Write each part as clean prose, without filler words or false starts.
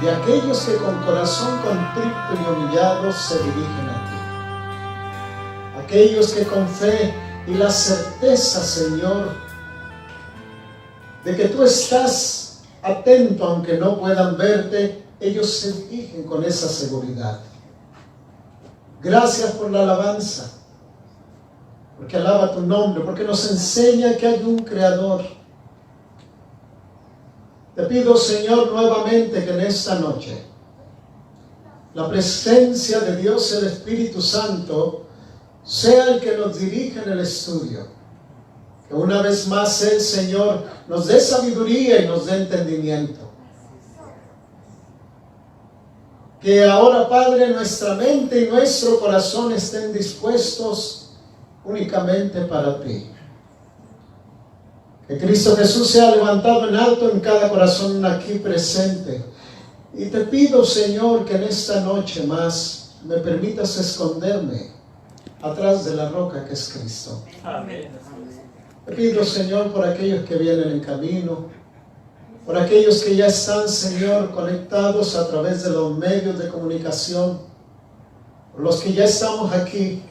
de aquellos que con corazón contrito y humillado se dirigen a ti. Aquellos que con fe y la certeza, Señor, de que tú estás atento aunque no puedan verte, ellos se dirigen con esa seguridad. Gracias por la alabanza, porque alaba tu nombre, porque nos enseña que hay un Creador. Te pido, Señor, nuevamente que en esta noche la presencia de Dios, el Espíritu Santo, sea el que nos dirija en el estudio. Que una vez más el Señor nos dé sabiduría y nos dé entendimiento. Que ahora, Padre, nuestra mente y nuestro corazón estén dispuestos únicamente para ti. Que Cristo Jesús sea levantado en alto en cada corazón aquí presente. Y te pido, Señor, que en esta noche más me permitas esconderme atrás de la roca que es Cristo. Amén. Te pido, Señor, por aquellos que vienen en camino, por aquellos que ya están, Señor, conectados a través de los medios de comunicación, por los que ya estamos aquí.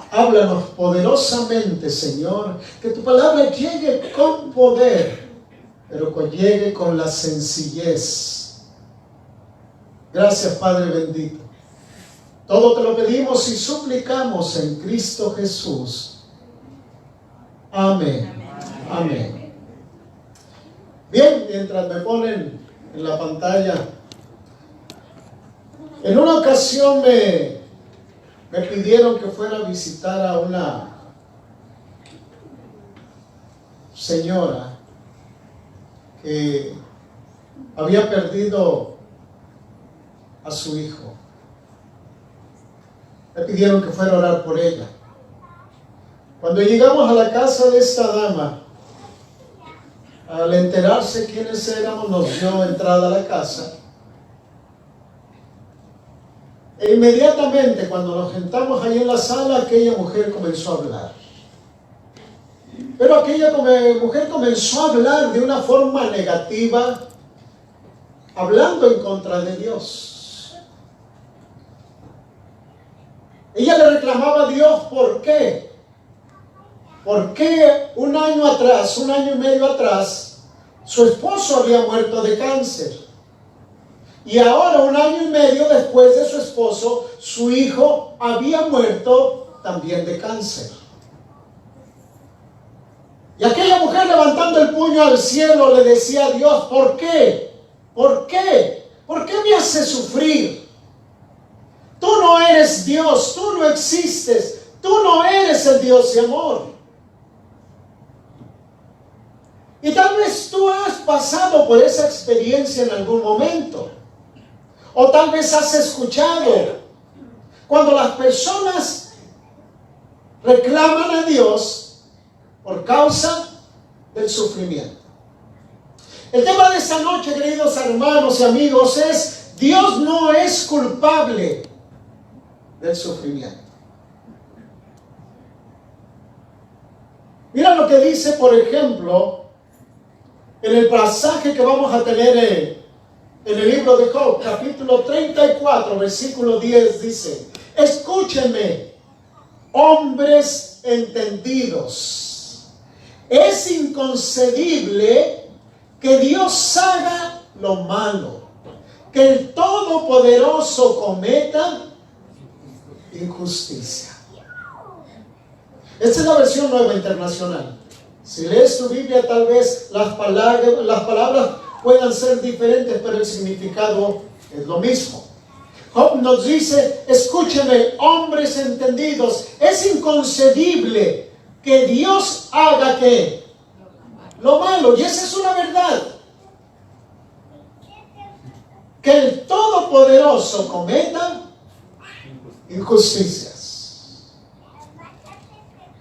Háblanos poderosamente, Señor, que tu palabra llegue con poder, pero que llegue con la sencillez. Gracias, Padre bendito. Todo te lo pedimos y suplicamos en Cristo Jesús. Amén. Amén. Bien, mientras me ponen en la pantalla, en una ocasión me pidieron que fuera a visitar a una señora que había perdido a su hijo. Me pidieron que fuera a orar por ella. Cuando llegamos a la casa de esta dama, al enterarse quiénes éramos, nos dio entrada a la casa. E inmediatamente, cuando nos sentamos ahí en la sala, aquella mujer comenzó a hablar. Pero aquella mujer comenzó a hablar de una forma negativa, hablando en contra de Dios. Ella le reclamaba a Dios, ¿por qué? ¿Por qué un año y medio atrás, su esposo había muerto de cáncer? Y ahora, un año y medio después de su esposo, su hijo había muerto también de cáncer. Y aquella mujer, levantando el puño al cielo, le decía a Dios, ¿por qué? ¿Por qué? ¿Por qué me haces sufrir? Tú no eres Dios, tú no existes, tú no eres el Dios de amor. Y tal vez tú has pasado por esa experiencia en algún momento. O tal vez has escuchado cuando las personas reclaman a Dios por causa del sufrimiento. El tema de esta noche, queridos hermanos y amigos, es: Dios no es culpable del sufrimiento. Mira lo que dice, por ejemplo, en el pasaje que vamos a tener en el libro de Job, capítulo 34, versículo 10, dice: escúchenme, hombres entendidos, es inconcebible que Dios haga lo malo, que el Todopoderoso cometa injusticia. Esta es la versión Nueva Internacional. Si lees tu Biblia, tal vez las palabras puedan ser diferentes, pero el significado es lo mismo. Job nos dice: escúcheme, hombres entendidos, es inconcebible que Dios haga ¿qué? Lo malo. Y esa es una verdad. Que el Todopoderoso cometa injusticias.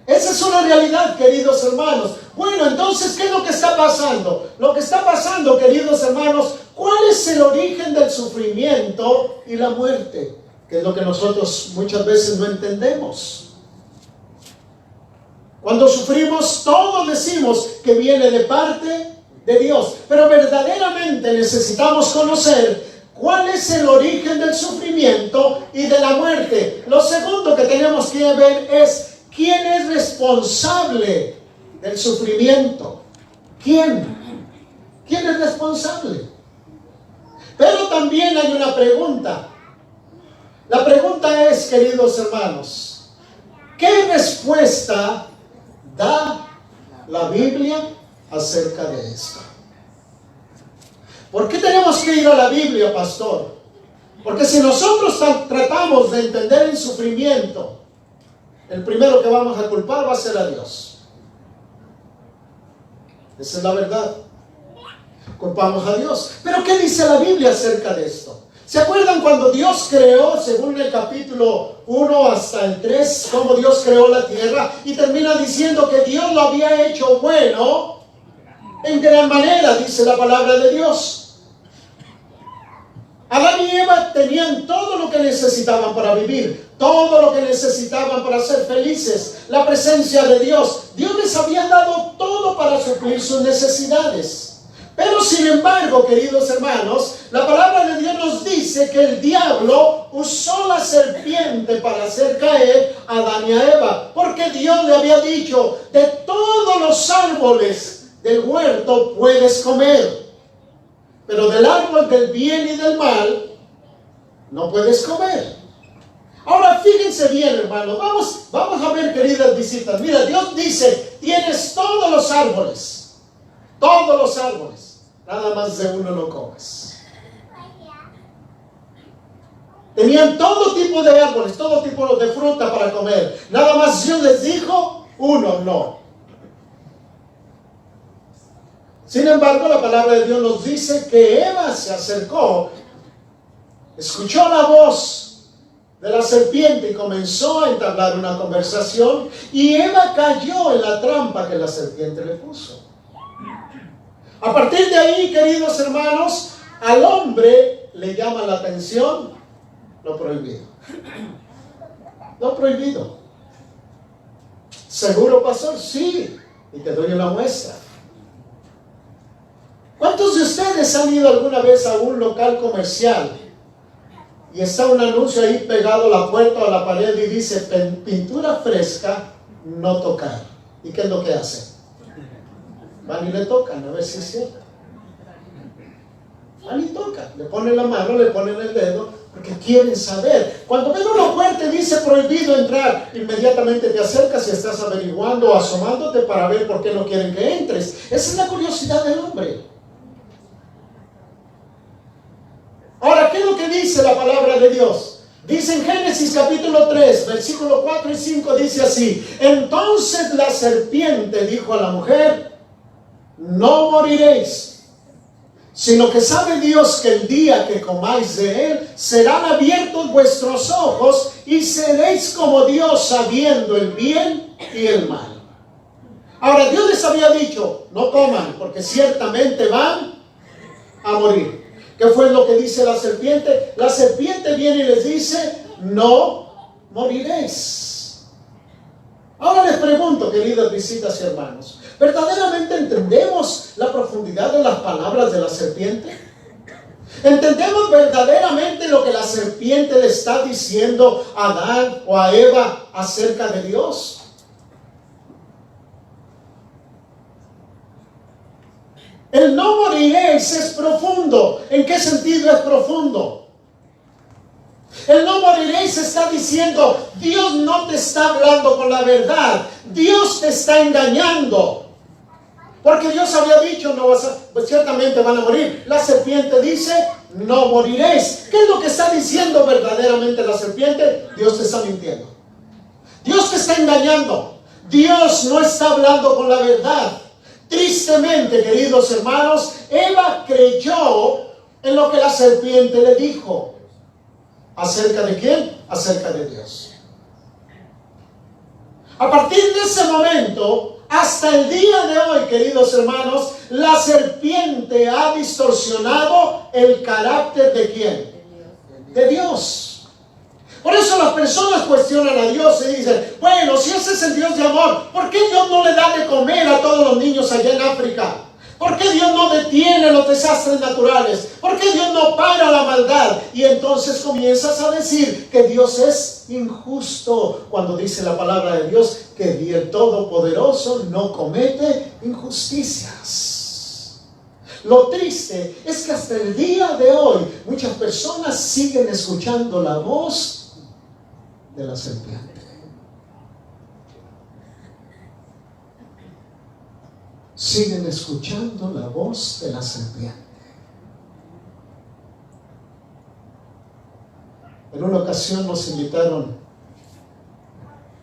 Esa es una realidad, queridos hermanos. Bueno, entonces, ¿qué es lo que está pasando? Lo que está pasando, queridos hermanos, ¿cuál es el origen del sufrimiento y la muerte? Que es lo que nosotros muchas veces no entendemos. Cuando sufrimos, todos decimos que viene de parte de Dios. Pero verdaderamente necesitamos conocer cuál es el origen del sufrimiento y de la muerte. Lo segundo que tenemos que ver es quién es responsable del sufrimiento. ¿Quién? ¿Quién es responsable? Pero también hay una pregunta. La pregunta es, queridos hermanos, ¿qué respuesta da la Biblia acerca de esto? ¿Por qué tenemos que ir a la Biblia, pastor? Porque si nosotros tratamos de entender el sufrimiento, el primero que vamos a culpar va a ser a Dios. Esa es la verdad. Culpamos a Dios. Pero ¿qué dice la Biblia acerca de esto? ¿Se acuerdan cuando Dios creó, según el capítulo 1 hasta el 3, cómo Dios creó la tierra? Y termina diciendo que Dios lo había hecho bueno en gran manera, dice la palabra de Dios. Adán y Eva tenían todo lo que necesitaban para vivir, todo lo que necesitaban para ser felices, la presencia de Dios. Dios les había dado todo para suplir sus necesidades. Pero sin embargo, queridos hermanos, la palabra de Dios nos dice que el diablo usó la serpiente para hacer caer a Adán y a Eva, porque Dios le había dicho, de todos los árboles del huerto puedes comer, pero del árbol del bien y del mal no puedes comer. Ahora fíjense bien, hermanos, vamos a ver, queridas visitas. Mira, Dios dice, tienes todos los árboles, nada más de uno no comes. Tenían todo tipo de árboles, todo tipo de fruta para comer, nada más Dios les dijo, uno no. Sin embargo, la palabra de Dios nos dice que Eva se acercó, escuchó la voz de la serpiente y comenzó a entablar una conversación, y Eva cayó en la trampa que la serpiente le puso. A partir de ahí, queridos hermanos, al hombre le llama la atención lo prohibido. Lo prohibido. ¿Seguro, pastor? Sí, y te doy una muestra. ¿Cuántos de ustedes han ido alguna vez a un local comercial y está un anuncio ahí pegado a la puerta o a la pared y dice pintura fresca, no tocar? ¿Y qué es lo que hacen? Van y le tocan a ver si es cierto. Van y tocan, le ponen la mano, le ponen el dedo, porque quieren saber. Cuando ven una puerta y dice prohibido entrar, inmediatamente te acercas y estás averiguando o asomándote para ver por qué no quieren que entres. Esa es la curiosidad del hombre. Ahora, ¿qué es lo que dice la palabra de Dios? Dice en Génesis capítulo 3, versículo 4 y 5, dice así: entonces la serpiente dijo a la mujer, no moriréis, sino que sabe Dios que el día que comáis de él, serán abiertos vuestros ojos y seréis como Dios, sabiendo el bien y el mal. Ahora, Dios les había dicho, no coman, porque ciertamente van a morir. ¿Qué fue lo que dice la serpiente? La serpiente viene y les dice, no moriréis. Ahora les pregunto, queridas visitas y hermanos, ¿verdaderamente entendemos la profundidad de las palabras de la serpiente? ¿Entendemos verdaderamente lo que la serpiente le está diciendo a Adán o a Eva acerca de Dios? El no moriréis es profundo. ¿En qué sentido es profundo? El no moriréis está diciendo, Dios no te está hablando con la verdad. Dios te está engañando. Porque Dios había dicho, no vas a, pues ciertamente van a morir. La serpiente dice, no moriréis. ¿Qué es lo que está diciendo verdaderamente la serpiente? Dios te está mintiendo. Dios te está engañando. Dios no está hablando con la verdad. Tristemente, queridos hermanos, Eva creyó en lo que la serpiente le dijo. ¿Acerca de quién? Acerca de Dios. A partir de ese momento, hasta el día de hoy, queridos hermanos, la serpiente ha distorsionado el carácter ¿de quién? De Dios. Por eso las personas cuestionan a Dios y dicen, bueno, si ese es el Dios de amor, ¿por qué Dios no le da de comer a todos los niños allá en África? ¿Por qué Dios no detiene los desastres naturales? ¿Por qué Dios no para la maldad? Y entonces comienzas a decir que Dios es injusto, cuando dice la palabra de Dios que el Todopoderoso no comete injusticias. Lo triste es que hasta el día de hoy muchas personas siguen escuchando la voz de la serpiente. Siguen escuchando la voz de la serpiente. En una ocasión nos invitaron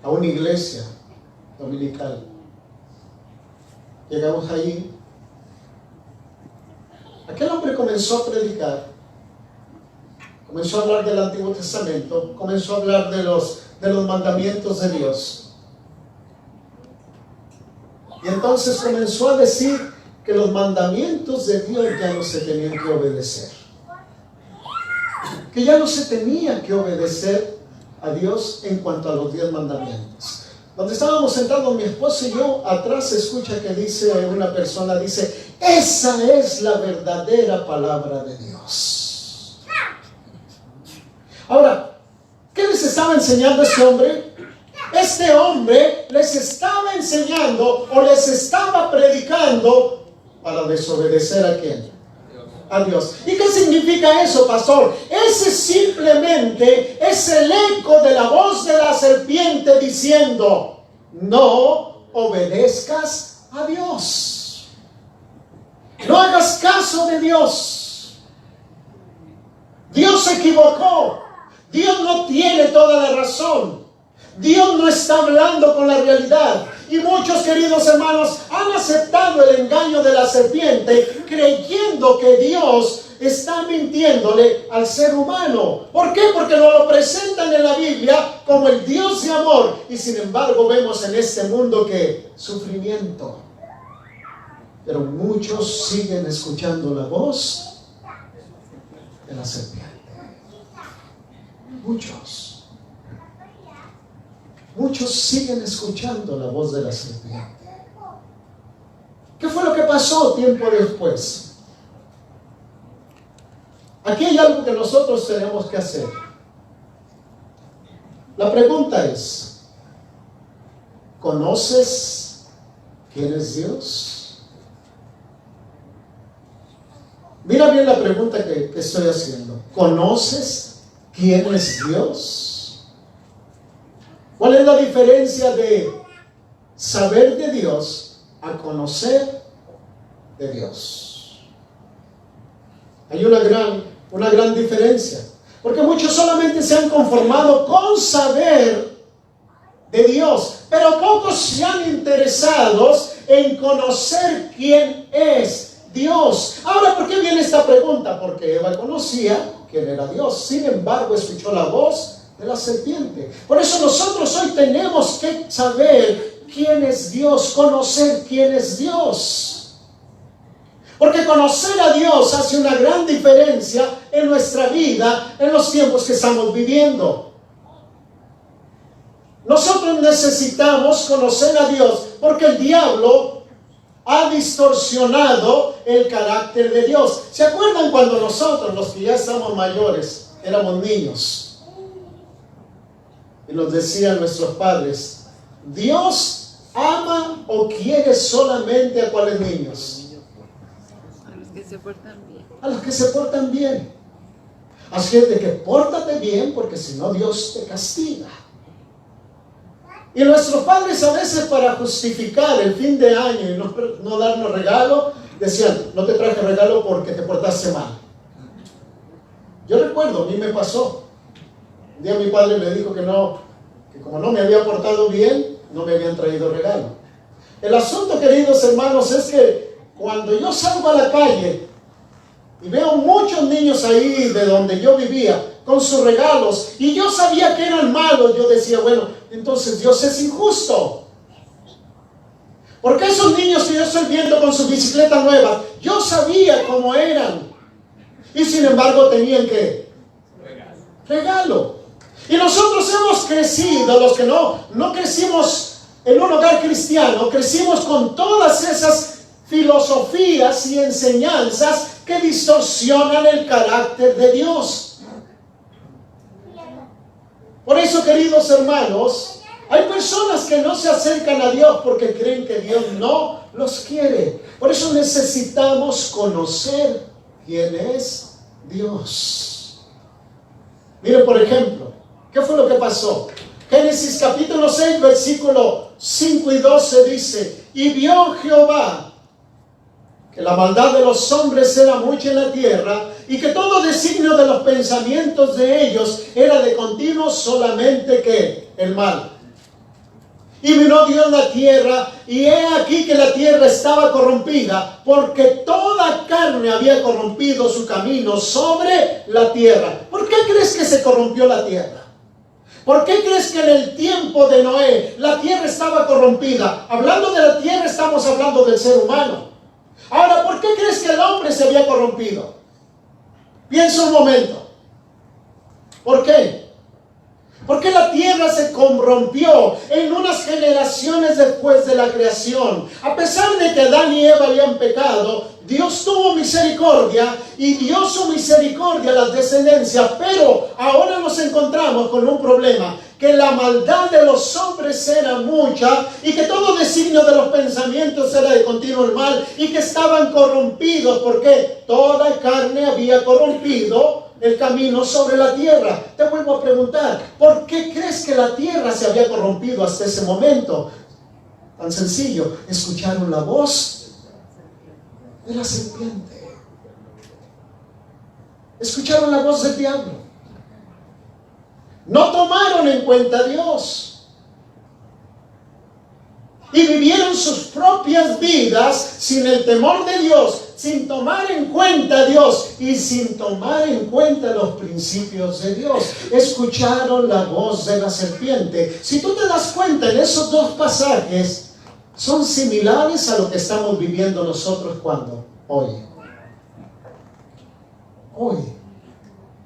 a una iglesia dominical. Llegamos allí. Aquel hombre comenzó a predicar, comenzó a hablar del Antiguo Testamento, comenzó a hablar de los mandamientos de Dios. Y entonces comenzó a decir que los mandamientos de Dios ya no se tenían que obedecer. Que ya no se tenía que obedecer a Dios en cuanto a los 10 mandamientos. Donde estábamos sentados mi esposo y yo, atrás se escucha que dice una persona, dice, esa es la verdadera palabra de Dios. Ahora, ¿qué les estaba enseñando este hombre? Este hombre les estaba enseñando o les estaba predicando para desobedecer ¿a quién? A Dios. ¿Y qué significa eso, pastor? Ese simplemente es el eco de la voz de la serpiente diciendo, no obedezcas a Dios. No hagas caso de Dios. Dios se equivocó. Dios no tiene toda la razón. Dios no está hablando con la realidad. Y muchos, queridos hermanos, han aceptado el engaño de la serpiente creyendo que Dios está mintiéndole al ser humano. ¿Por qué? Porque lo presentan en la Biblia como el Dios de amor. Y sin embargo vemos en este mundo que sufrimiento. Pero muchos siguen escuchando la voz de la serpiente. Muchos siguen escuchando la voz de la serpiente. ¿Qué fue lo que pasó tiempo después? Aquí hay algo que nosotros tenemos que hacer. La pregunta es, ¿conoces quién es Dios? Mira bien la pregunta que estoy haciendo. ¿Conoces quién es Dios? ¿Cuál es la diferencia de saber de Dios a conocer de Dios? Hay una gran diferencia. Porque muchos solamente se han conformado con saber de Dios, pero pocos se han interesado en conocer quién es Dios. Ahora, ¿por qué viene esta pregunta? Porque Eva conocía quién era Dios. Sin embargo, escuchó la voz de la serpiente. Por eso nosotros hoy tenemos que saber quién es Dios, conocer quién es Dios. Porque conocer a Dios hace una gran diferencia en nuestra vida, en los tiempos que estamos viviendo. Nosotros necesitamos conocer a Dios porque el diablo ha distorsionado el carácter de Dios. ¿Se acuerdan cuando nosotros, los que ya estamos mayores, éramos niños? Y nos decían nuestros padres, Dios ama o quiere solamente a cuáles niños. A los que se portan bien. A los que se portan bien. Así es de que pórtate bien porque si no Dios te castiga. Y nuestros padres a veces para justificar el fin de año y no darnos regalo, decían, no te traje regalo porque te portaste mal. Yo recuerdo, a mí me pasó. Un día mi padre me dijo que como no me había portado bien, no me habían traído regalo. El asunto, queridos hermanos, es que cuando yo salgo a la calle y veo muchos niños ahí de donde yo vivía con sus regalos y yo sabía que eran malos, yo decía, bueno, entonces Dios es injusto. Porque esos niños que yo estoy viendo con su bicicleta nueva, yo sabía cómo eran. Y sin embargo tenían que regalo. Y nosotros hemos crecido, los que no crecimos en un hogar cristiano, crecimos con todas esas filosofías y enseñanzas que distorsionan el carácter de Dios. Por eso, queridos hermanos, hay personas que no se acercan a Dios porque creen que Dios no los quiere. Por eso necesitamos conocer quién es Dios. Miren, por ejemplo, ¿qué fue lo que pasó? Génesis capítulo 6, versículo 5 y 12 dice: y vio Jehová que la maldad de los hombres era mucha en la tierra, y que todo designio de los pensamientos de ellos era de continuo solamente que el mal. Y miró Dios la tierra, y he aquí que la tierra estaba corrompida, porque toda carne había corrompido su camino sobre la tierra. ¿Por qué crees que se corrompió la tierra? ¿Por qué crees que en el tiempo de Noé la tierra estaba corrompida? Hablando de la tierra, estamos hablando del ser humano. Ahora, ¿por qué crees que el hombre se había corrompido? Piensa un momento. ¿Por qué? Porque la tierra se corrompió en unas generaciones después de la creación. A pesar de que Adán y Eva habían pecado, Dios tuvo misericordia y dio su misericordia a las descendencias. Pero ahora nos encontramos con un problema: que la maldad de los hombres era mucha, y que todo designio de los pensamientos era de continuo el mal, y que estaban corrompidos, porque toda carne había corrompido el camino sobre la tierra. Te vuelvo a preguntar, ¿por qué crees que la tierra se había corrompido hasta ese momento? Tan sencillo: escucharon la voz de la serpiente, escucharon la voz del diablo. No tomaron en cuenta a Dios y vivieron sus propias vidas sin el temor de Dios, sin tomar en cuenta a Dios y sin tomar en cuenta los principios de Dios. Escucharon la voz de la serpiente. Si tú te das cuenta, en esos dos pasajes son similares a lo que estamos viviendo nosotros. ¿Cuándo? Hoy.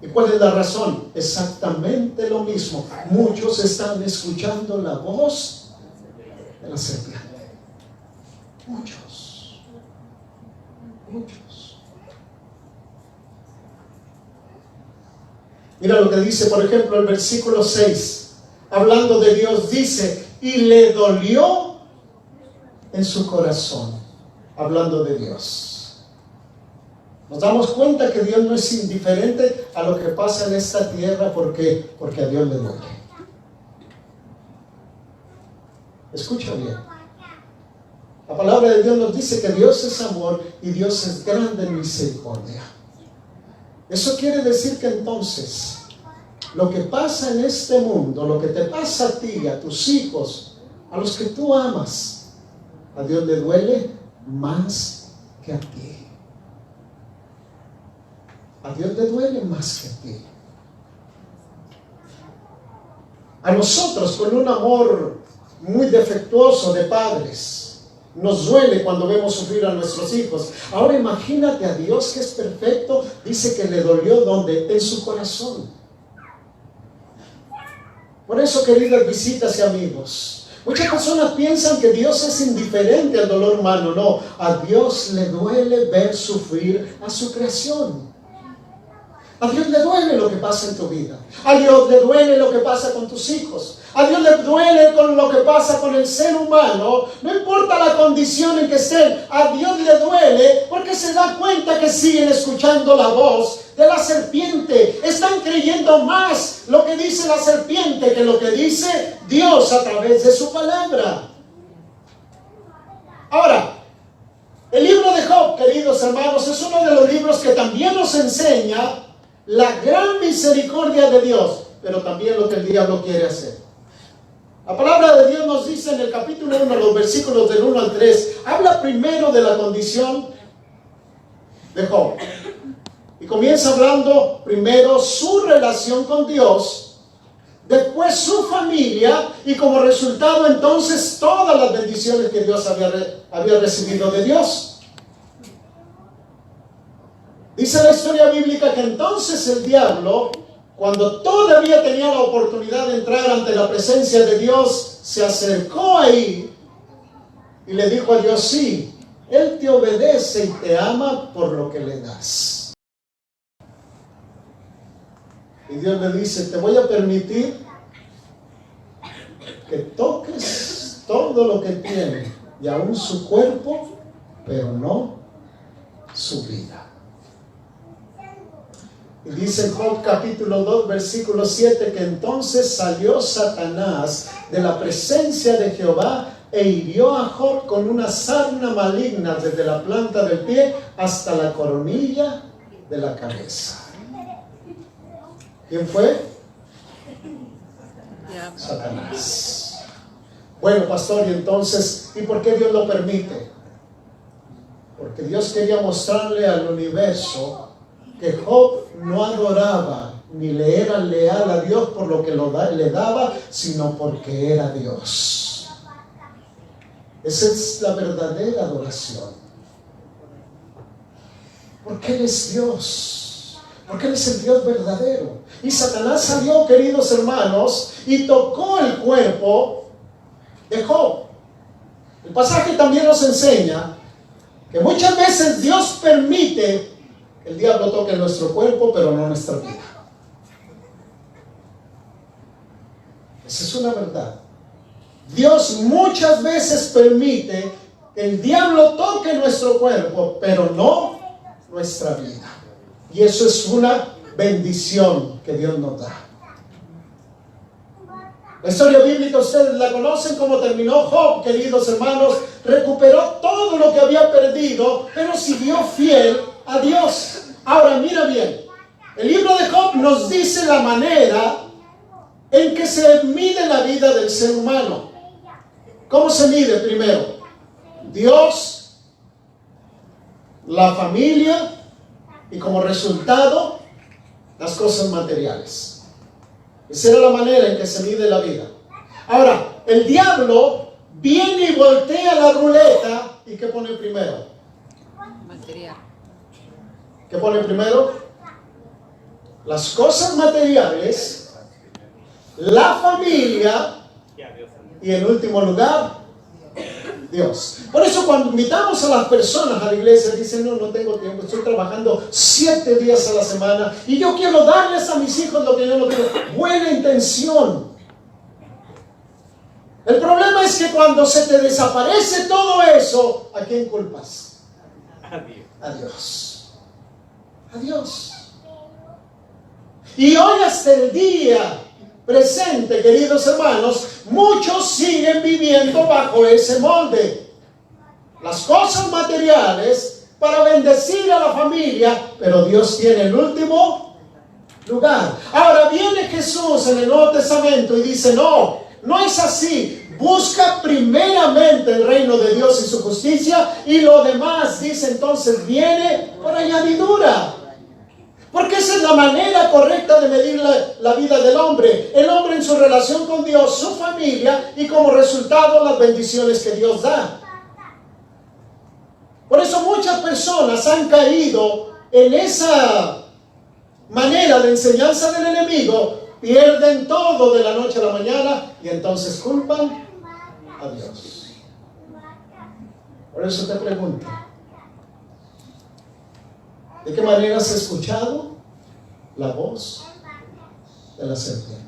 ¿Y cuál es la razón? Exactamente lo mismo. Muchos están escuchando la voz de la serpiente. Muchos. Mira lo que dice, por ejemplo, el versículo 6. Hablando de Dios, dice: y le dolió en su corazón. Hablando de Dios. Nos damos cuenta que Dios no es indiferente a lo que pasa en esta tierra. ¿Por qué? Porque a Dios le duele. Escucha bien. La palabra de Dios nos dice que Dios es amor y Dios es grande en misericordia. Eso quiere decir que entonces lo que pasa en este mundo, lo que te pasa a ti, a tus hijos, a los que tú amas, a Dios le duele más que a ti. A Dios le duele más que a ti. A nosotros, con un amor muy defectuoso de padres, nos duele cuando vemos sufrir a nuestros hijos. Ahora imagínate a Dios, que es perfecto. Dice que le dolió ¿dónde? En su corazón. Por eso, queridas visitas y amigos, muchas personas piensan que Dios es indiferente al dolor humano. No, a Dios le duele ver sufrir a su creación. A Dios le duele lo que pasa en tu vida. A Dios le duele lo que pasa con tus hijos. A Dios le duele con lo que pasa con el ser humano. No importa la condición en que estén. A Dios le duele porque se da cuenta que siguen escuchando la voz de la serpiente. Están creyendo más lo que dice la serpiente que lo que dice Dios a través de su palabra. Ahora, el libro de Job, queridos hermanos, es uno de los libros que también nos enseña la gran misericordia de Dios, pero también lo que el diablo quiere hacer. La palabra de Dios nos dice en el capítulo 1, los versículos del 1 al 3, habla primero de la condición de Job. Y comienza hablando primero su relación con Dios, después su familia, y como resultado entonces todas las bendiciones que Dios había recibido de Dios. Dice la historia bíblica que entonces el diablo, cuando todavía tenía la oportunidad de entrar ante la presencia de Dios, se acercó ahí y le dijo a Dios: sí, Él te obedece y te ama por lo que le das. Y Dios le dice, te voy a permitir que toques todo lo que tiene, y aún su cuerpo, pero no su vida. Y dice en Job capítulo 2, versículo 7, que entonces salió Satanás de la presencia de Jehová e hirió a Job con una sarna maligna desde la planta del pie hasta la coronilla de la cabeza. ¿Quién fue? Satanás. Bueno, pastor, y entonces, ¿y por qué Dios lo permite? Porque Dios quería mostrarle al universo que Job no adoraba ni le era leal a Dios por lo que le daba, sino porque era Dios. Esa es la verdadera adoración. Porque Él es Dios. Porque Él es el Dios verdadero. Y Satanás salió, queridos hermanos, y tocó el cuerpo de Job. El pasaje también nos enseña que muchas veces Dios permite que el diablo toque nuestro cuerpo, pero no nuestra vida. Esa es una verdad. Dios muchas veces permite que el diablo toque nuestro cuerpo, pero no nuestra vida. Y eso es una bendición que Dios nos da. La historia bíblica ustedes la conocen, cómo terminó Job, queridos hermanos. Recuperó todo lo que había perdido, pero siguió fiel a Dios. Ahora mira bien, el libro de Job nos dice la manera en que se mide la vida del ser humano. ¿Cómo se mide primero? Dios, la familia y como resultado las cosas materiales. Esa era la manera en que se mide la vida. Ahora, el diablo viene y voltea la ruleta y ¿qué pone primero? Material. ¿Qué pone primero? Las cosas materiales, la familia y en último lugar, Dios. Por eso cuando invitamos a las personas a la iglesia, dicen, no tengo tiempo, estoy trabajando 7 días a la semana y yo quiero darles a mis hijos lo que yo no tengo. Buena intención. El problema es que cuando se te desaparece todo eso, ¿a quién culpas? A Dios. A Dios. Y hoy hasta el día presente, queridos hermanos, muchos siguen viviendo bajo ese molde. Las cosas materiales para bendecir a la familia, pero Dios tiene el último lugar. Ahora viene Jesús en el Nuevo Testamento y dice, no es así. Busca primeramente el reino de Dios y su justicia, y lo demás, dice entonces, viene por añadidura. Porque esa es la manera correcta de medir la vida del hombre. El hombre en su relación con Dios, su familia y como resultado las bendiciones que Dios da. Por eso muchas personas han caído en esa manera de enseñanza del enemigo, pierden todo de la noche a la mañana y entonces culpan a Dios. Por eso te pregunto, ¿de qué manera has escuchado la voz de la serpiente?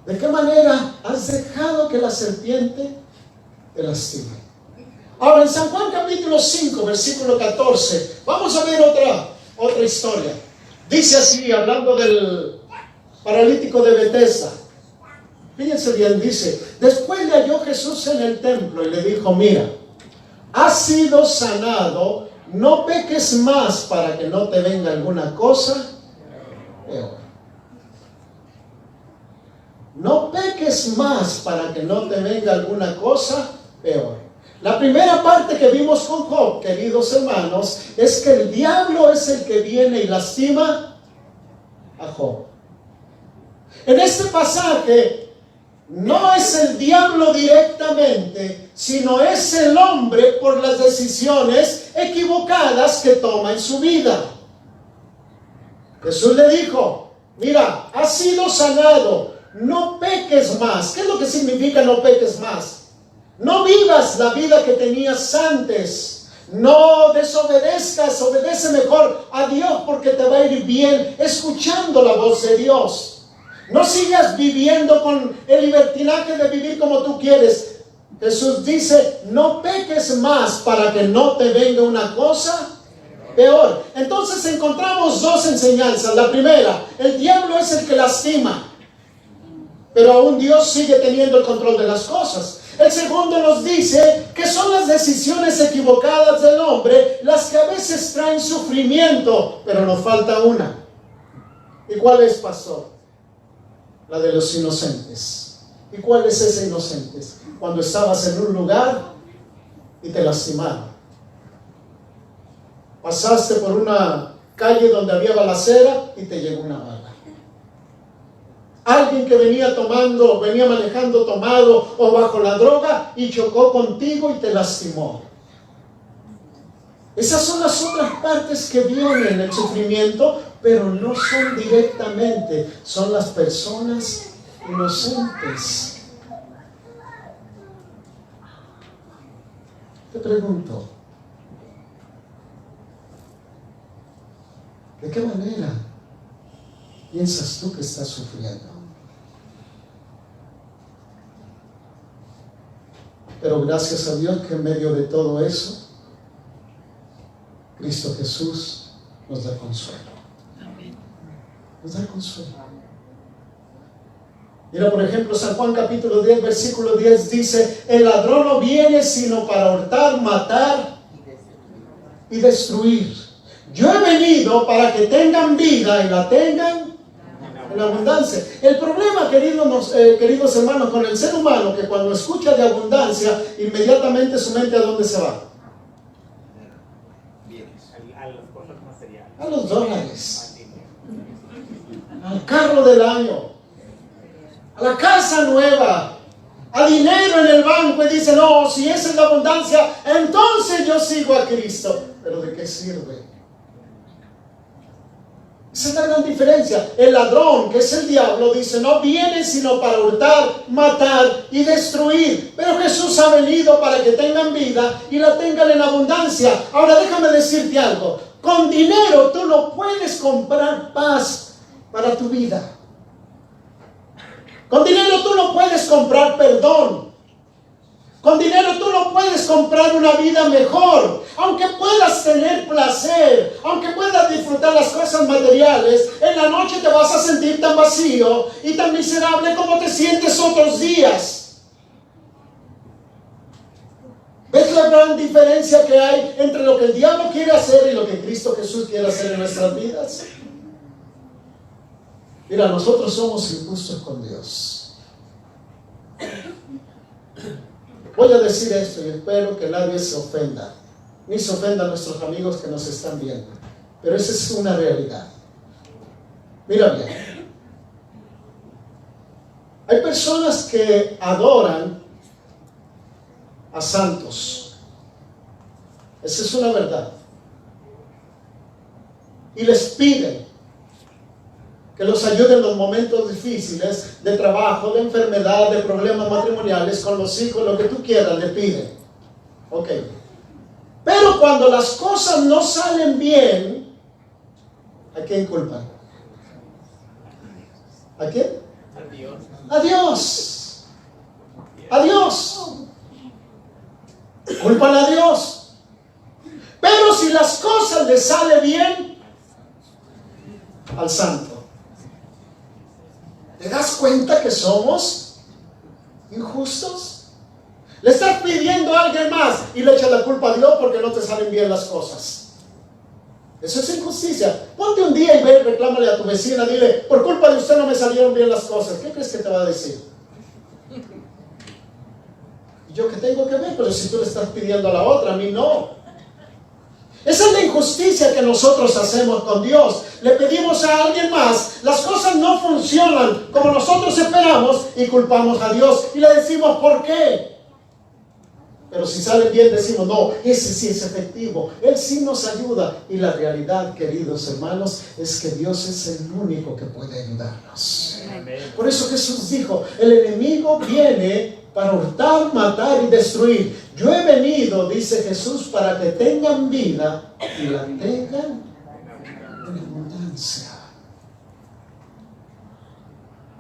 ¿De qué manera has dejado que la serpiente te lastime? Ahora en San Juan capítulo 5, versículo 14, vamos a ver otra historia. Dice así, hablando del paralítico de Betesda. Fíjense bien, dice, después le halló Jesús en el templo y le dijo, mira, has sido sanado, no peques más para que no te venga alguna cosa peor. No peques más para que no te venga alguna cosa peor. La primera parte que vimos con Job, queridos hermanos, es que el diablo es el que viene y lastima a Job. En este pasaje no es el diablo directamente, sino es el hombre por las decisiones equivocadas que toma en su vida. Jesús le dijo, mira, has sido sanado, no peques más. ¿Qué es lo que significa no peques más? No vivas la vida que tenías antes. No desobedezcas, obedece mejor a Dios porque te va a ir bien escuchando la voz de Dios. No sigas viviendo con el libertinaje de vivir como tú quieres. Jesús dice, no peques más para que no te venga una cosa peor. Entonces encontramos dos enseñanzas. La primera, el diablo es el que lastima, pero aún Dios sigue teniendo el control de las cosas. El segundo nos dice que son las decisiones equivocadas del hombre las que a veces traen sufrimiento, pero nos falta una. ¿Y cuál es, pastor? La de los inocentes. ¿Y cuál es ese inocentes? Cuando estabas en un lugar y te lastimaron. Pasaste por una calle donde había balacera y te llegó una bala. Alguien que venía manejando tomado o bajo la droga y chocó contigo y te lastimó. Esas son las otras partes que vienen el sufrimiento, pero no son directamente, son las personas inocentes. Te pregunto, ¿de qué manera piensas tú que estás sufriendo? Pero gracias a Dios que en medio de todo eso, Cristo Jesús nos da consuelo. Nos da consuelo. Mira, por ejemplo, San Juan capítulo 10, versículo 10 dice, el ladrón no viene sino para hurtar, matar y destruir. Yo he venido para que tengan vida y la tengan en abundancia. El problema, queridos hermanos, con el ser humano, que cuando escucha de abundancia, inmediatamente su mente ¿a dónde se va? A las cosas materiales. A los dólares, al carro del año, a la casa nueva, a dinero en el banco, y dice, no, si esa es la abundancia, entonces yo sigo a Cristo. ¿Pero de qué sirve? Esa es la gran diferencia. El ladrón, que es el diablo, dice, no viene sino para hurtar, matar y destruir. Pero Jesús ha venido para que tengan vida y la tengan en abundancia. Ahora déjame decirte algo. Con dinero tú no puedes comprar paz para tu vida. Con dinero tú no puedes comprar perdón. Con dinero tú no puedes comprar una vida mejor. Aunque puedas tener placer, aunque puedas disfrutar las cosas materiales, en la noche te vas a sentir tan vacío y tan miserable como te sientes otros días. ¿Ves la gran diferencia que hay entre lo que el diablo quiere hacer y lo que Cristo Jesús quiere hacer en nuestras vidas? Mira, nosotros somos injustos con Dios. Voy a decir esto y espero que nadie se ofenda, ni se ofenda a nuestros amigos que nos están viendo, pero esa es una realidad. Mira bien, hay personas que adoran a santos, esa es una verdad, y les piden que los ayuden en los momentos difíciles de trabajo, de enfermedad, de problemas matrimoniales, con los hijos, lo que tú quieras, le piden. Ok. Pero cuando las cosas no salen bien, ¿a quién culpan? ¿A quién? A Dios. A Dios. A Dios. Culpan a Dios. Pero si las cosas le salen bien, al santo. ¿Te das cuenta que somos injustos? Le estás pidiendo a alguien más y le echas la culpa a Dios porque no te salen bien las cosas. Eso es injusticia. Ponte un día y ve y reclámale a tu vecina, dile, por culpa de usted no me salieron bien las cosas. ¿Qué crees que te va a decir? ¿Yo qué tengo que ver? Pero si tú le estás pidiendo a la otra, a mí no. Esa es la injusticia que nosotros hacemos con Dios. Le pedimos a alguien más, las cosas no funcionan como nosotros esperamos y culpamos a Dios y le decimos ¿por qué? Pero si salen bien decimos no, ese sí es efectivo, Él sí nos ayuda. Y la realidad, queridos hermanos, es que Dios es el único que puede ayudarnos. Amén. Por eso Jesús dijo, el enemigo viene para hurtar, matar y destruir. Yo he venido, dice Jesús, para que tengan vida y la tengan en abundancia.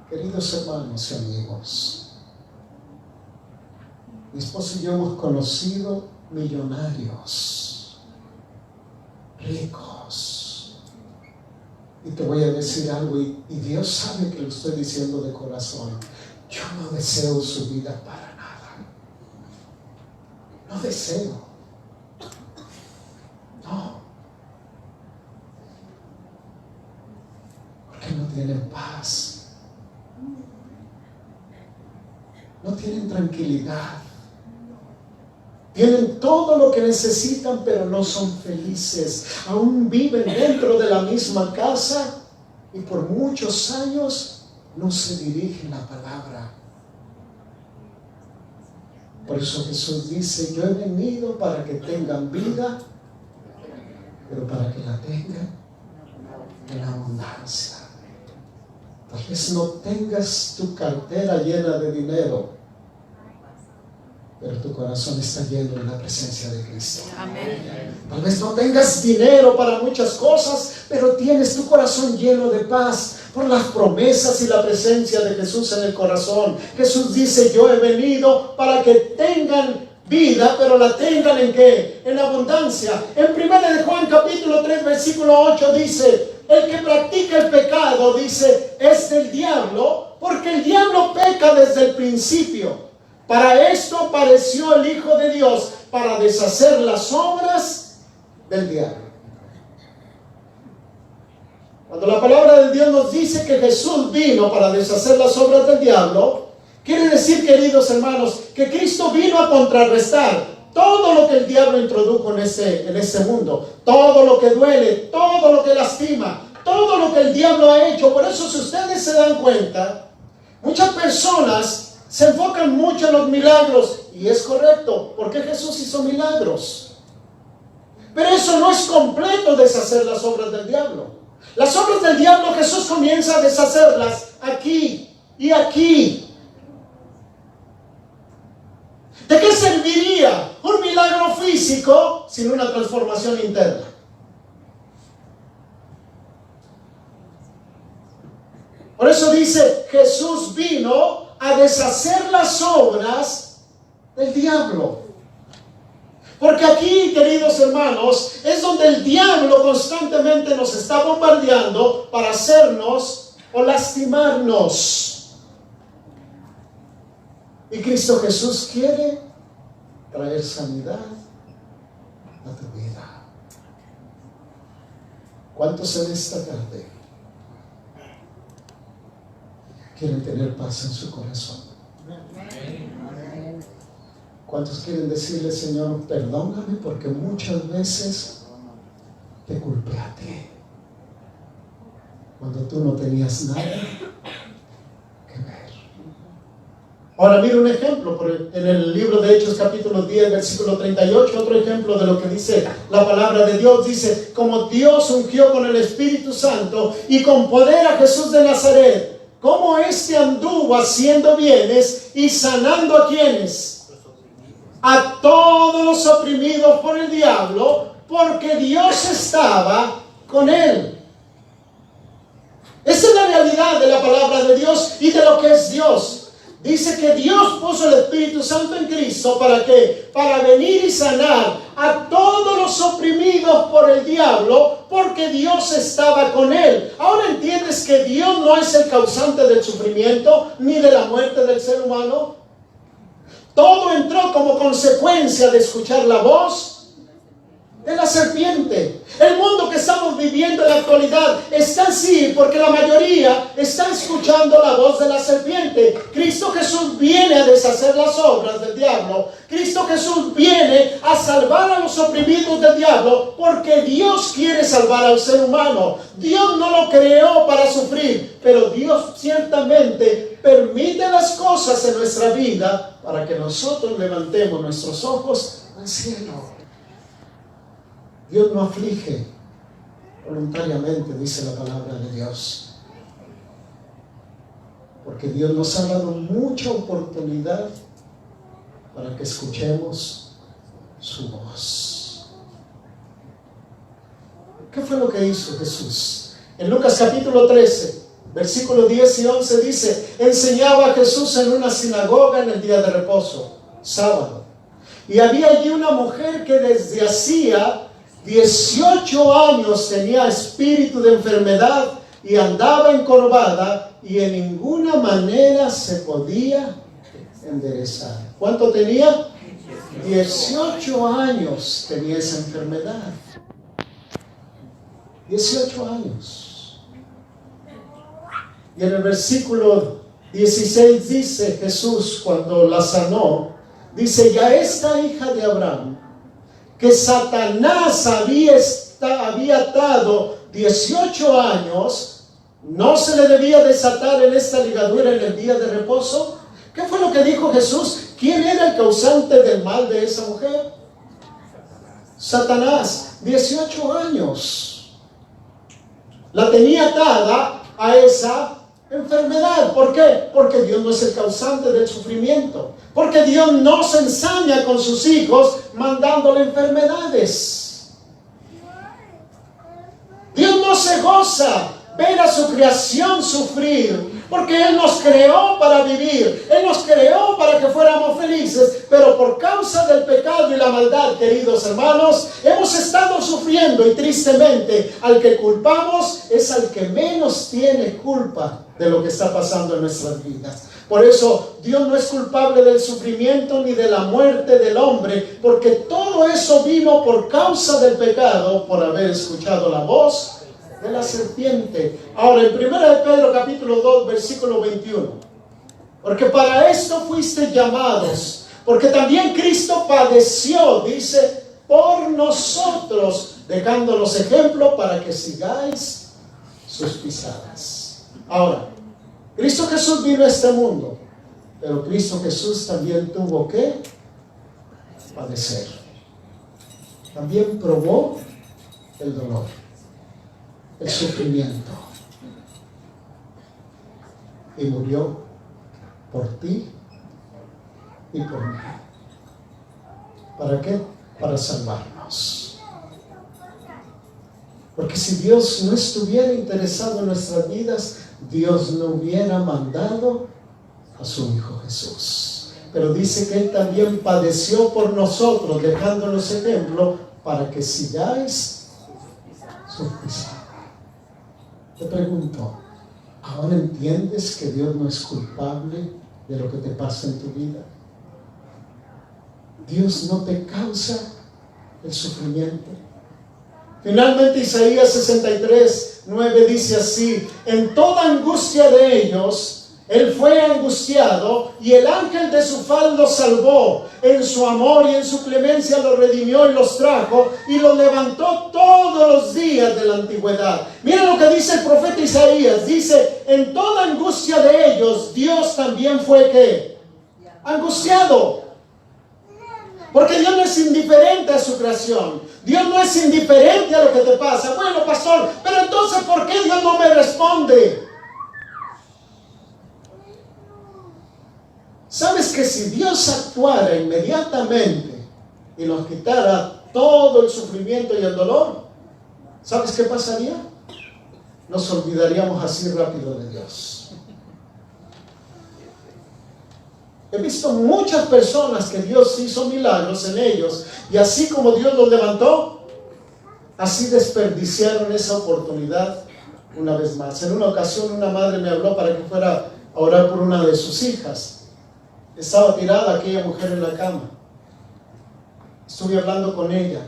Queridos hermanos y amigos, mi esposo y yo hemos conocido millonarios, ricos. Y te voy a decir algo, y Dios sabe que lo estoy diciendo de corazón. Yo no deseo su vida para nada. No deseo. No. Porque no tienen paz. No tienen tranquilidad. Tienen todo lo que necesitan, pero no son felices. Aún viven dentro de la misma casa y por muchos años no se dirige la palabra. Por eso Jesús dice, yo he venido para que tengan vida, pero para que la tengan en abundancia. Tal vez no tengas tu cartera llena de dinero, pero tu corazón está lleno de la presencia de Cristo. Amén. Tal vez no tengas dinero para muchas cosas, pero tienes tu corazón lleno de paz por las promesas y la presencia de Jesús en el corazón. Jesús dice, yo he venido para que tengan vida, pero la tengan ¿en qué? En abundancia. En 1 de Juan capítulo 3 versículo 8 dice, el que practica el pecado, dice, es del diablo, porque el diablo peca desde el principio. Para esto apareció el Hijo de Dios, para deshacer las obras del diablo. Cuando la palabra de Dios nos dice que Jesús vino para deshacer las obras del diablo, quiere decir, queridos hermanos, que Cristo vino a contrarrestar todo lo que el diablo introdujo en ese mundo, todo lo que duele, todo lo que lastima, todo lo que el diablo ha hecho. Por eso, si ustedes se dan cuenta, muchas personas se enfocan mucho en los milagros, y es correcto, porque Jesús hizo milagros. Pero eso no es completo deshacer las obras del diablo. Las obras del diablo Jesús comienza a deshacerlas aquí y aquí. ¿De qué serviría un milagro físico sin una transformación interna? Por eso dice, Jesús vino a deshacer las obras del diablo. Porque aquí, queridos hermanos, es donde el diablo constantemente nos está bombardeando para hacernos o lastimarnos. Y Cristo Jesús quiere traer sanidad a tu vida. ¿Cuántos en esta tarde quieren tener paz en su corazón? ¿Cuántos quieren decirle, Señor, perdóname porque muchas veces te culpé a ti cuando tú no tenías nada que ver? Ahora mira un ejemplo en el libro de Hechos capítulo 10 versículo 38, otro ejemplo de lo que dice la palabra de Dios. Dice, como Dios ungió con el Espíritu Santo y con poder a Jesús de Nazaret, como éste anduvo haciendo bienes y sanando a quienes, a todos los oprimidos por el diablo, porque Dios estaba con él. Esa es la realidad de la palabra de Dios y de lo que es Dios. Dice que Dios puso el Espíritu Santo en Cristo, ¿para qué? Para venir y sanar a todos los oprimidos por el diablo, porque Dios estaba con él. Ahora entiendes que Dios no es el causante del sufrimiento ni de la muerte del ser humano. Todo entró como consecuencia de escuchar la voz de la serpiente. El mundo que estamos viviendo en la actualidad está así porque la mayoría está escuchando la voz de la serpiente. Cristo Jesús viene a deshacer las obras del diablo. Cristo Jesús viene a salvar a los oprimidos del diablo, porque Dios quiere salvar al ser humano. Dios no lo creó para sufrir, pero Dios ciertamente permite las cosas en nuestra vida para que nosotros levantemos nuestros ojos al cielo. Dios no aflige voluntariamente, dice la palabra de Dios, porque Dios nos ha dado mucha oportunidad para que escuchemos su voz. ¿Qué fue lo que hizo Jesús? En Lucas capítulo 13, versículos 10 y 11 dice: enseñaba Jesús en una sinagoga en el día de reposo, sábado. Y había allí una mujer que desde hacía 18 años tenía espíritu de enfermedad y andaba encorvada y en ninguna manera se podía enderezar. ¿Cuánto tenía? 18 años tenía esa enfermedad. 18 años. Y en el versículo 16 dice Jesús, cuando la sanó, dice: ya esta hija de Abraham, que Satanás había atado 18 años, ¿no se le debía desatar en esta ligadura en el día de reposo? ¿Qué fue lo que dijo Jesús? ¿Quién era el causante del mal de esa mujer? Satanás. 18 años la tenía atada a esa enfermedad. ¿Por qué? Porque Dios no es el causante del sufrimiento. Porque Dios no se ensaña con sus hijos mandándole enfermedades. Dios no se goza ver a su creación sufrir, porque Él nos creó para vivir, Él nos creó para que fuéramos felices, pero por causa del pecado y la maldad, queridos hermanos, hemos estado sufriendo, y tristemente al que culpamos es al que menos tiene culpa de lo que está pasando en nuestras vidas. Por eso Dios no es culpable del sufrimiento ni de la muerte del hombre, porque todo eso vino por causa del pecado, por haber escuchado la voz de la serpiente. Ahora, en 1 de Pedro capítulo 2 versículo 21, porque para esto fuiste llamados, porque también Cristo padeció, dice, por nosotros, dejándonos ejemplo para que sigáis sus pisadas. Ahora, Cristo Jesús vino a este mundo, pero Cristo Jesús también tuvo que padecer. También probó el dolor, el sufrimiento, y murió por ti y por mí. ¿Para qué? Para salvarnos. Porque si Dios no estuviera interesado en nuestras vidas, Dios no hubiera mandado a su Hijo Jesús. Pero dice que Él también padeció por nosotros, dejándonos ejemplo para que sigáis sus pisadas. Te pregunto, ¿ahora entiendes que Dios no es culpable de lo que te pasa en tu vida? Dios no te causa el sufrimiento. Finalmente, Isaías 63, 9 dice así: en toda angustia de ellos, Él fue angustiado, y el ángel de su faz los salvó. En su amor y en su clemencia los redimió y los trajo, y los levantó todos los días de la antigüedad. Mira lo que dice el profeta Isaías. Dice: en toda angustia de ellos, Dios también fue ¿qué? Angustiado. Porque Dios no es indiferente a su creación. Dios no es indiferente a lo que te pasa. Bueno, pastor, pero entonces ¿por qué Dios no me responde? ¿Sabes que si Dios actuara inmediatamente y nos quitara todo el sufrimiento y el dolor, ¿sabes qué pasaría? Nos olvidaríamos así rápido de Dios. He visto muchas personas que Dios hizo milagros en ellos, y así como Dios los levantó, así desperdiciaron esa oportunidad una vez más. En una ocasión una madre me habló para que fuera a orar por una de sus hijas. Estaba tirada aquella mujer en la cama. Estuve hablando con ella.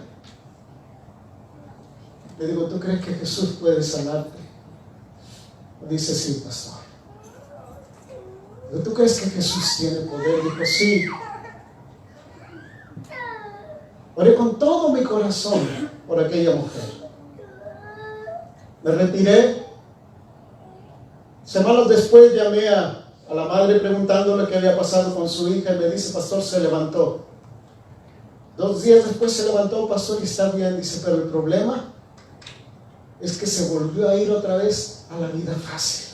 Le digo: ¿tú crees que Jesús puede sanarte? Dice: sí, pastor. ¿Tú crees que Jesús tiene poder? Dijo: sí. Oré con todo mi corazón por aquella mujer. Me retiré. Semanas después llamé a la madre preguntándole qué había pasado con su hija, y me dice: pastor, se levantó. 2 días después se levantó, pastor, y está bien. Dice: pero el problema es que se volvió a ir otra vez a la vida fácil.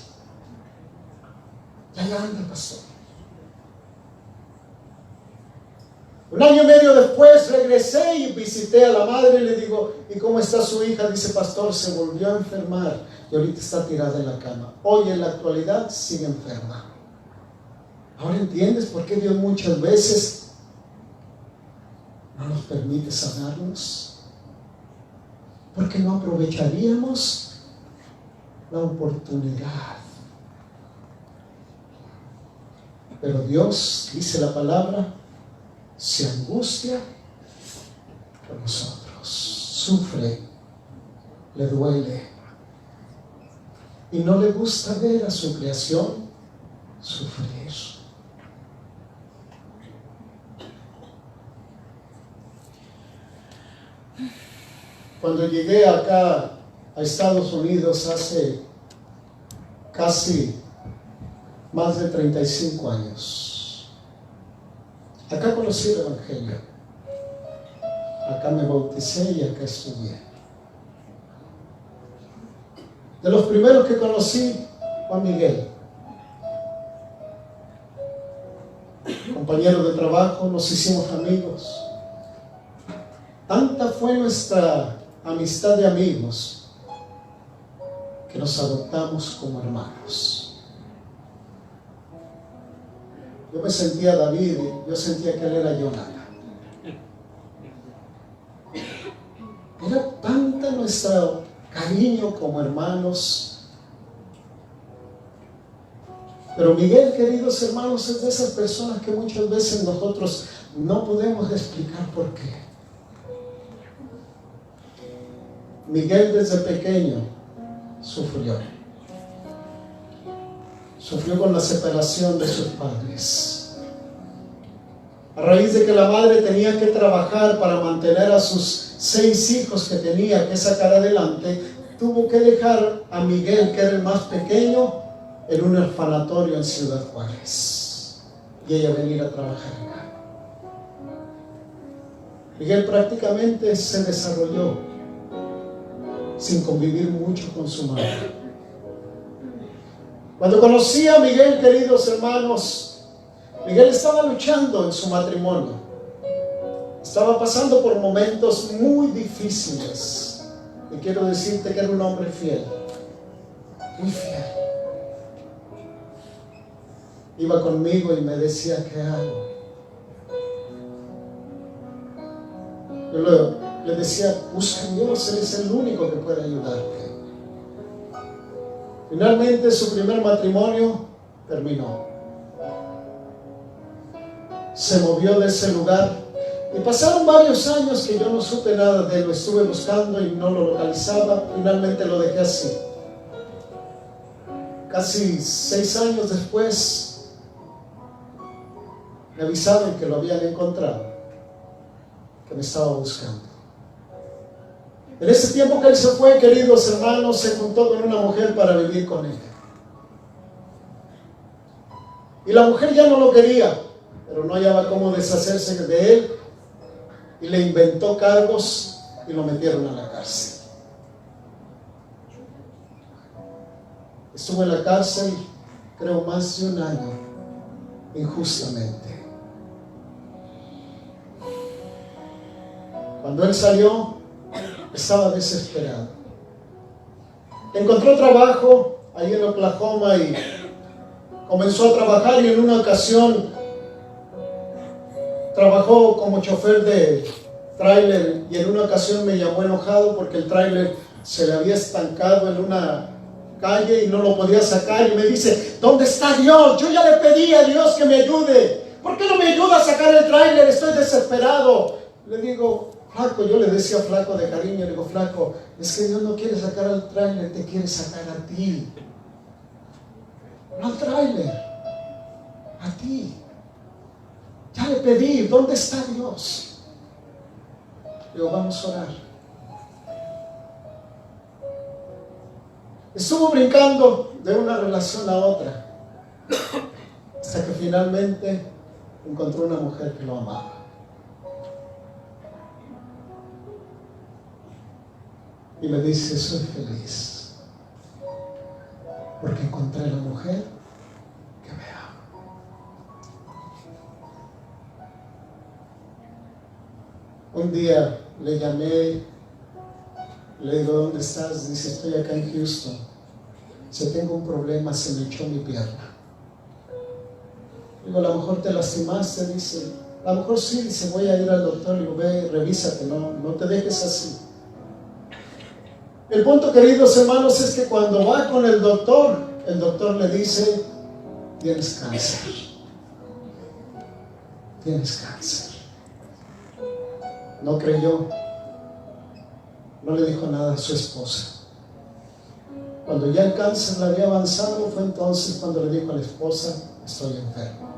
Ya anda, pastor. Un año y medio después regresé y visité a la madre y le digo, ¿y cómo está su hija? Dice, pastor, se volvió a enfermar y ahorita está tirada en la cama. Hoy en la actualidad sigue enferma. Ahora entiendes por qué Dios muchas veces no nos permite sanarnos. Porque no aprovecharíamos la oportunidad. Pero Dios, dice la palabra, se angustia por nosotros, sufre, le duele y no le gusta ver a su creación sufrir. Cuando llegué acá a Estados Unidos hace casi más de 35 años, acá conocí el Evangelio, acá me bauticé y acá estudié. De los primeros que conocí, Juan Miguel, compañero de trabajo, nos hicimos amigos. Tanta fue nuestra amistad de amigos que nos adoptamos como hermanos. Yo me sentía David y yo sentía que él era Jonathan. Era tanta nuestro cariño como hermanos. Pero Miguel, queridos hermanos, es de esas personas que muchas veces nosotros no podemos explicar por qué. Miguel desde pequeño sufrió con la separación de sus padres. A raíz de que la madre tenía que trabajar para mantener a sus 6 hijos que tenía que sacar adelante, tuvo que dejar a Miguel, que era el más pequeño, en un orfanatorio en Ciudad Juárez, y ella venir a trabajar acá. Miguel prácticamente se desarrolló sin convivir mucho con su madre. Cuando conocí a Miguel, queridos hermanos, Miguel estaba luchando en su matrimonio. Estaba pasando por momentos muy difíciles. Y quiero decirte que era un hombre fiel, muy fiel. Iba conmigo y me decía, ¿qué hago? Yo le decía, busca a Dios, Él es el único que puede ayudarte. Finalmente su primer matrimonio terminó. Se movió de ese lugar y pasaron varios años que yo no supe nada de él. Lo estuve buscando y no lo localizaba. Finalmente lo dejé así. Casi 6 años después me avisaron que lo habían encontrado, que me estaba buscando. En ese tiempo que él se fue, queridos hermanos, se juntó con una mujer para vivir con ella. Y la mujer ya no lo quería, pero no hallaba cómo deshacerse de él y le inventó cargos y lo metieron a la cárcel. Estuvo en la cárcel, creo, más de un año, injustamente. Cuando él salió, estaba desesperado. Encontró trabajo ahí en Oklahoma y comenzó a trabajar, y en una ocasión trabajó como chofer de tráiler, y en una ocasión me llamó enojado porque el tráiler se le había estancado en una calle y no lo podía sacar, y me dice, ¿dónde está Dios? Yo ya le pedí a Dios que me ayude. ¿Por qué no me ayuda a sacar el tráiler? Estoy desesperado. Le digo, flaco, yo le decía flaco de cariño, le digo, flaco, es que Dios no quiere sacar al tráiler, te quiere sacar a ti. No al tráiler, a ti. Ya le pedí, ¿dónde está Dios? Le digo, vamos a orar. Estuvo brincando de una relación a otra, hasta que finalmente encontró una mujer que lo amaba. Y me dice, soy feliz, porque encontré a la mujer que me ama. Un día le llamé, le digo, ¿dónde estás? Dice, estoy acá en Houston. Dice, tengo un problema, se me echó mi pierna. Digo, a lo mejor te lastimaste, dice. A lo mejor sí, dice, voy a ir al doctor. Digo, ve, revísate, no te dejes así. El punto, queridos hermanos, es que cuando va con el doctor le dice, tienes cáncer. Tienes cáncer. No creyó. No le dijo nada a su esposa. Cuando ya el cáncer le había avanzado, fue entonces cuando le dijo a la esposa, estoy enfermo.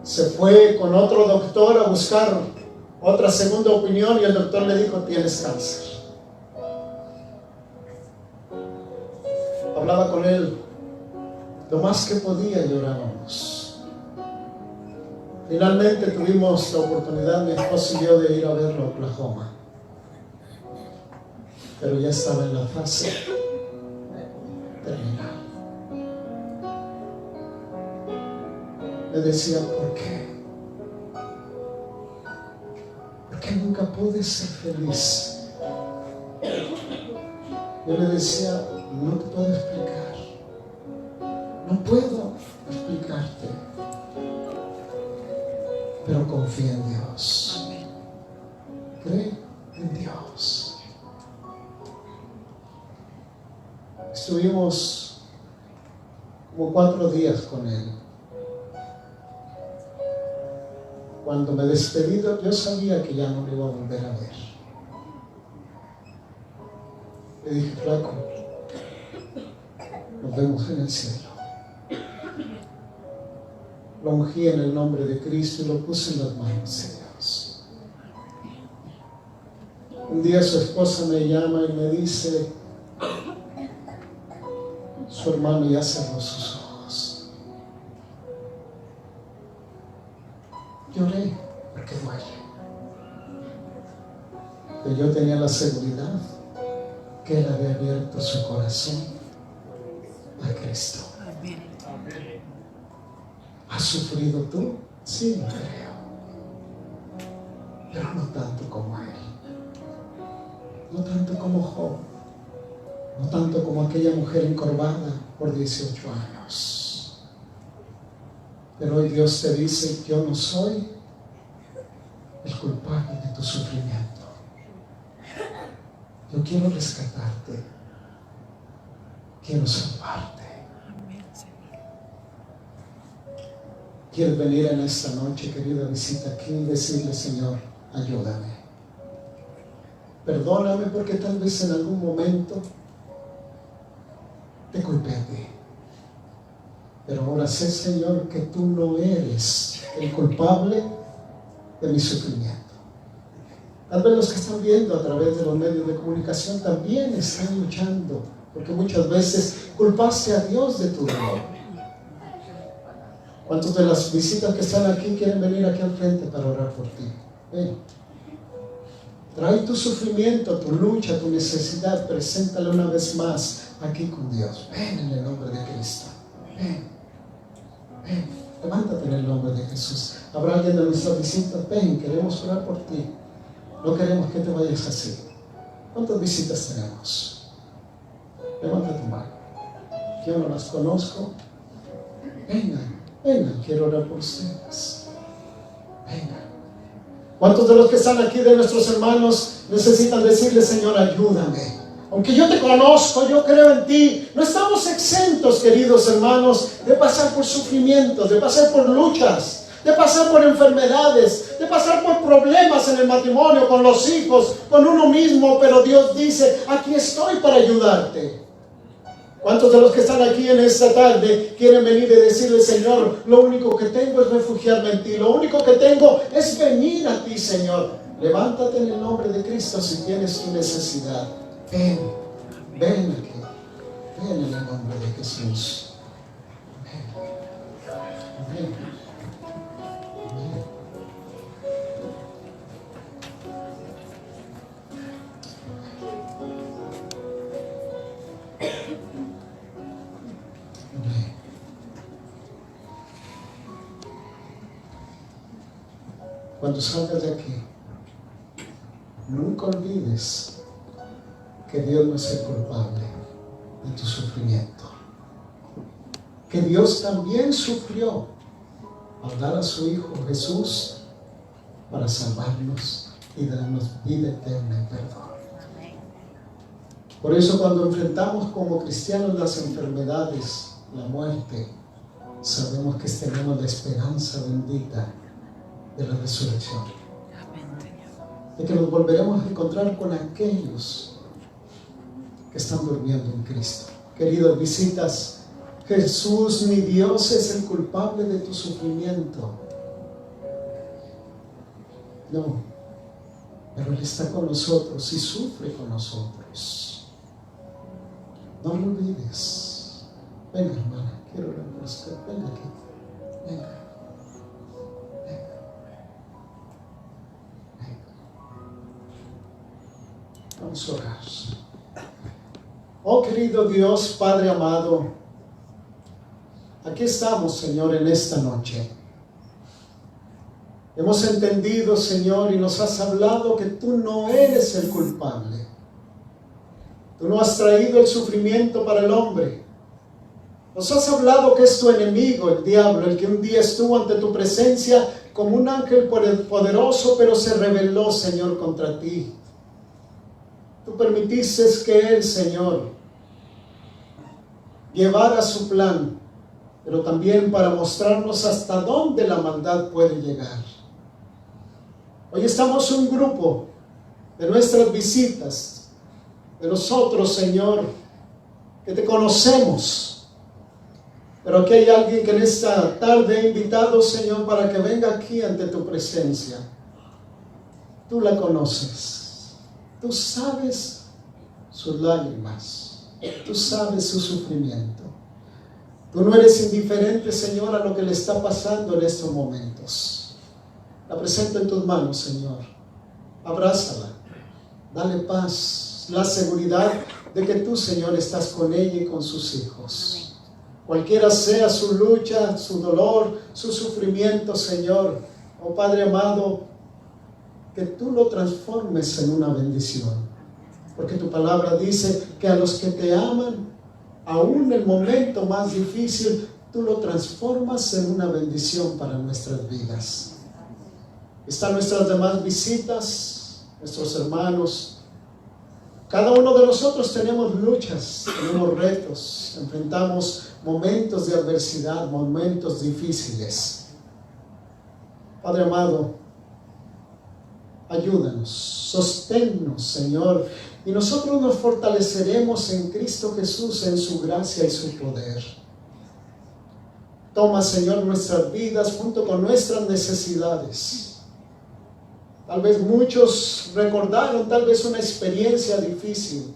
Se fue con otro doctor a buscar otra segunda opinión y el doctor le dijo, tienes cáncer. Hablaba con él lo más que podía, llorábamos. Finalmente tuvimos la oportunidad, mi esposo y yo, de ir a verlo a Oklahoma, pero ya estaba en la fase terminal. Me decía, ¿por qué? ¿Por qué nunca pude ser feliz? Yo le decía, no te puedo explicar. No puedo explicarte. Pero confía en Dios. Cree en Dios. Estuvimos como 4 días con él. Cuando me despedí, yo sabía que ya no lo iba a volver a ver. Le dije, flaco, nos vemos en el cielo. Lo ungí en el nombre de Cristo y lo puse en las manos de Dios. Un día su esposa me llama y me dice, su hermano ya cerró sus ojos. Lloré porque duele. Pero yo tenía la seguridad que él había abierto su corazón a Cristo. ¿Has sufrido tú? Sí, lo creo. Pero no tanto como él. No tanto como Job. No tanto como aquella mujer encorvada por 18 años. Pero hoy Dios te dice, yo no soy el culpable de tu sufrimiento. Yo quiero rescatarte. Quiero salvarte. ¿Quieres venir en esta noche, querida visita aquí, y decirle, Señor, ayúdame? Perdóname porque tal vez en algún momento te culpé a ti. Pero ahora sé, Señor, que tú no eres el culpable de mi sufrimiento. Tal vez los que están viendo a través de los medios de comunicación también están luchando, porque muchas veces culpaste a Dios de tu dolor. ¿Cuántos de las visitas que están aquí quieren venir aquí al frente para orar por ti? Ven. Trae tu sufrimiento, tu lucha, tu necesidad, preséntala una vez más aquí con Dios. Ven en el nombre de Cristo. Ven. Ven. Levántate en el nombre de Jesús. ¿Habrá alguien de nuestras visitas? Ven, queremos orar por ti. No queremos que te vayas así. ¿Cuántas visitas tenemos? Levanta tu mano. Yo no las conozco. Vengan. Vengan, quiero orar por ustedes. Vengan. ¿Cuántos de los que están aquí, de nuestros hermanos, necesitan decirle, Señor, ayúdame? Aunque yo te conozco, yo creo en ti. No estamos exentos, queridos hermanos, de pasar por sufrimientos, de pasar por luchas, de pasar por enfermedades, de pasar por problemas en el matrimonio, con los hijos, con uno mismo. Pero Dios dice, aquí estoy para ayudarte. ¿Cuántos de los que están aquí en esta tarde quieren venir y decirle, Señor, lo único que tengo es refugiarme en ti, lo único que tengo es venir a ti, Señor? Levántate en el nombre de Cristo si tienes tu necesidad. Ven, ven aquí, ven en el nombre de Jesús. Ven, ven, ven. cuando salgas de aquí, nunca olvides que Dios no es el culpable de tu sufrimiento. Que Dios también sufrió al dar a su Hijo Jesús para salvarnos y darnos vida eterna y perdón. Por eso cuando enfrentamos como cristianos las enfermedades, la muerte, sabemos que tenemos la esperanza bendita de la resurrección. De que nos volveremos a encontrar con aquellos que están durmiendo en Cristo. Queridos visitas, Jesús, mi Dios, es el culpable de tu sufrimiento. No, pero Él está con nosotros y sufre con nosotros. No lo olvides. Venga, hermana, quiero orar por usted. Venga aquí. Venga. Venga. Venga. Vamos a orar. Oh querido Dios, Padre amado, aquí estamos, Señor, en esta noche. Hemos entendido, Señor, y nos has hablado que tú no eres el culpable. Tú no has traído el sufrimiento para el hombre. Nos has hablado que es tu enemigo, el diablo, el que un día estuvo ante tu presencia como un ángel poderoso, pero se rebeló, Señor, contra ti. Tú permitiste que él, Señor, llevara su plan, pero también para mostrarnos hasta dónde la maldad puede llegar. Hoy estamos un grupo de nuestras visitas, de nosotros, Señor, que te conocemos, pero aquí hay alguien que en esta tarde he invitado, Señor, para que venga aquí ante tu presencia. Tú la conoces, tú sabes sus lágrimas, tú sabes su sufrimiento. Tú no eres indiferente, Señor, a lo que le está pasando en estos momentos. La presento en tus manos, Señor. Abrázala, dale paz, la seguridad de que tú, Señor, estás con ella y con sus hijos. Cualquiera sea su lucha, su dolor, su sufrimiento, Señor, oh Padre amado, que tú lo transformes en una bendición. Porque tu palabra dice que a los que te aman, aún el momento más difícil, tú lo transformas en una bendición para nuestras vidas. Están nuestras demás visitas, nuestros hermanos. Cada uno de nosotros tenemos luchas, tenemos retos, enfrentamos momentos de adversidad, momentos difíciles. Padre amado, ayúdanos, sosténnos, Señor, y nosotros nos fortaleceremos en Cristo Jesús, en su gracia y su poder. Toma, Señor, nuestras vidas junto con nuestras necesidades. Tal vez muchos recordaron tal vez una experiencia difícil.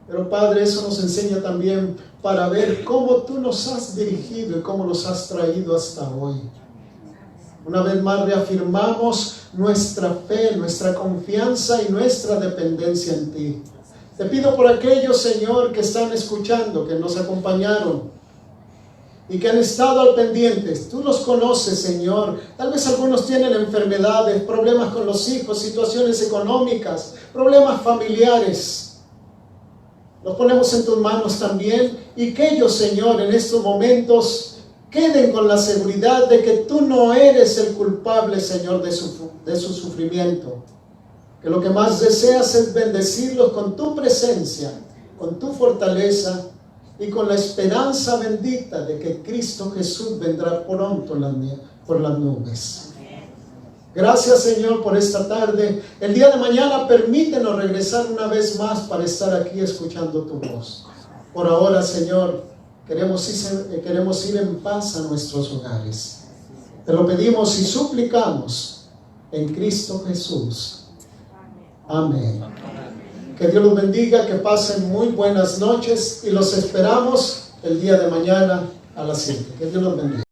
Pero Padre, eso nos enseña también para ver cómo tú nos has dirigido y cómo nos has traído hasta hoy. Una vez más reafirmamos nuestra fe, nuestra confianza y nuestra dependencia en ti. Te pido por aquellos, Señor, que están escuchando, que nos acompañaron y que han estado al pendiente. Tú los conoces, Señor. Tal vez algunos tienen enfermedades, problemas con los hijos, situaciones económicas, problemas familiares. Los ponemos en tus manos también y que ellos, Señor, en estos momentos queden con la seguridad de que tú no eres el culpable, Señor, de su sufrimiento. Que lo que más deseas es bendecirlos con tu presencia, con tu fortaleza y con la esperanza bendita de que Cristo Jesús vendrá pronto por las nubes. Gracias, Señor, por esta tarde. El día de mañana permítenos regresar una vez más para estar aquí escuchando tu voz. Por ahora, Señor, queremos ir en paz a nuestros hogares. Te lo pedimos y suplicamos en Cristo Jesús. Amén. Que Dios los bendiga, que pasen muy buenas noches y los esperamos el día de mañana a las 7. Que Dios los bendiga.